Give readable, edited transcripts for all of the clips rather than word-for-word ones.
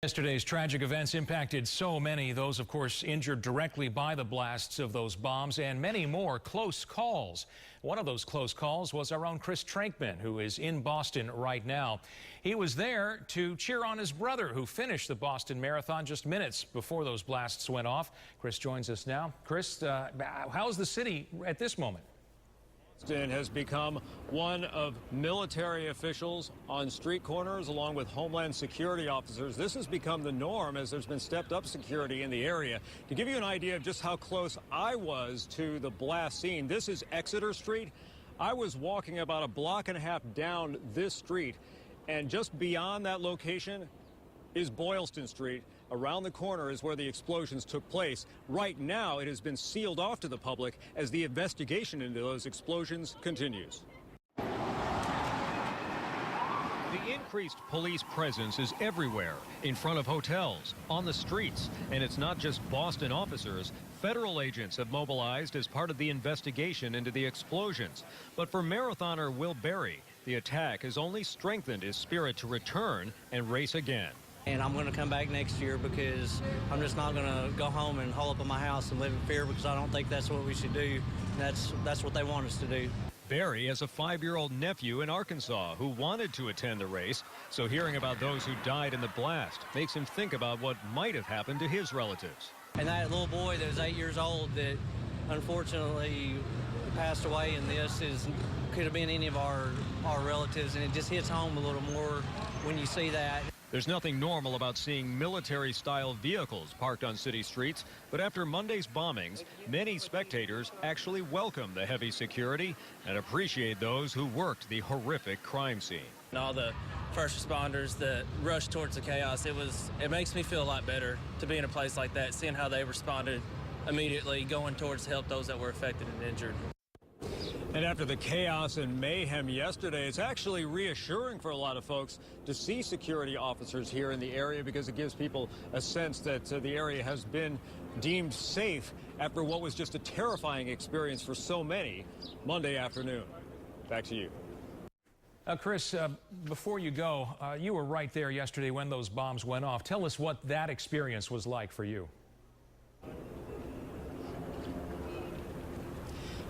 Yesterday's tragic events impacted so many, those of course injured directly by the blasts of those bombs, and many more close calls. One of those close calls was our own Chris Trenkmann, who is in Boston right now. He was there to cheer on his brother, who finished the Boston Marathon just minutes before those blasts went off. Chris joins us now. Chris, how's the city at this moment? Boston has become one of military officials on street corners along with Homeland Security officers. This has become the norm as there's been stepped up security in the area. To give you an idea of just how close I was to the blast scene, this is Exeter Street. I was walking about a block and a half down this street, and just beyond that location is Boylston Street. Around the corner is where the explosions took place. Right now, it has been sealed off to the public as the investigation into those explosions continues. The increased police presence is everywhere, in front of hotels, on the streets, and it's not just Boston officers. Federal agents have mobilized as part of the investigation into the explosions. But for marathoner Will Berry, the attack has only strengthened his spirit to return and race again. And I'm going to come back next year because I'm just not going to go home and hole up in my house and live in fear, because I don't think that's what we should do. That's what they want us to do. Barry has a 5-year-old nephew in Arkansas who wanted to attend the race, so hearing about those who died in the blast makes him think about what might have happened to his relatives. And that little boy that was 8 years old that unfortunately passed away in this could have been any of our relatives, and it just hits home a little more when you see that. There's nothing normal about seeing military-style vehicles parked on city streets, but after Monday's bombings, many spectators actually welcome the heavy security and appreciate those who worked the horrific crime scene. And all the first responders that rushed towards the chaos, it makes me feel a lot better to be in a place like that, seeing how they responded immediately, going towards to help those that were affected and injured. And after the chaos and mayhem yesterday, it's actually reassuring for a lot of folks to see security officers here in the area, because it gives people a sense that the area has been deemed safe after what was just a terrifying experience for so many Monday afternoon. Back to you. Chris, before you go, you were right there yesterday when those bombs went off. Tell us what that experience was like for you.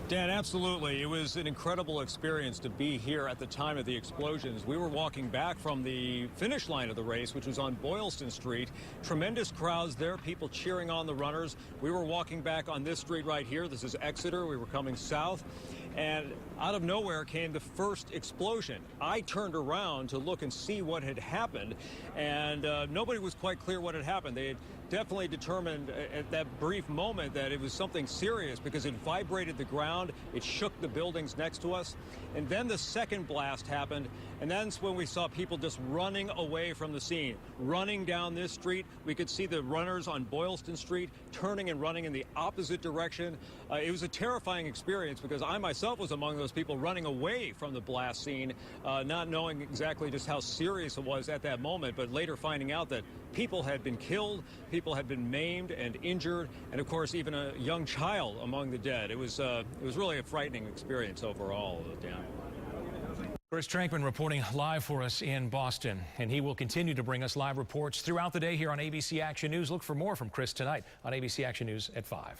Dan, absolutely. It was an incredible experience to be here at the time of the explosions. We were walking back from the finish line of the race, which was on Boylston Street. Tremendous crowds there, people cheering on the runners. We were walking back on this street right here. This is Exeter. We were coming south, and out of nowhere came the first explosion. I turned around to look and see what had happened, and nobody was quite clear what had happened. They had definitely determined at that brief moment that it was something serious, because it vibrated the ground, it shook the buildings next to us. And then the second blast happened, and that's when we saw people just running away from the scene, running down this street. We could see the runners on Boylston Street turning and running in the opposite direction. It was a terrifying experience, because I myself was among those people running away from the blast scene, not knowing exactly just how serious it was at that moment, but later finding out that people had been killed, people had been maimed and injured, and of course even a young child among the dead. It was really a frightening experience overall, Dan. Chris Trenkmann reporting live for us in Boston, and he will continue to bring us live reports throughout the day here on ABC Action News. Look for more from Chris tonight on ABC Action News at 5.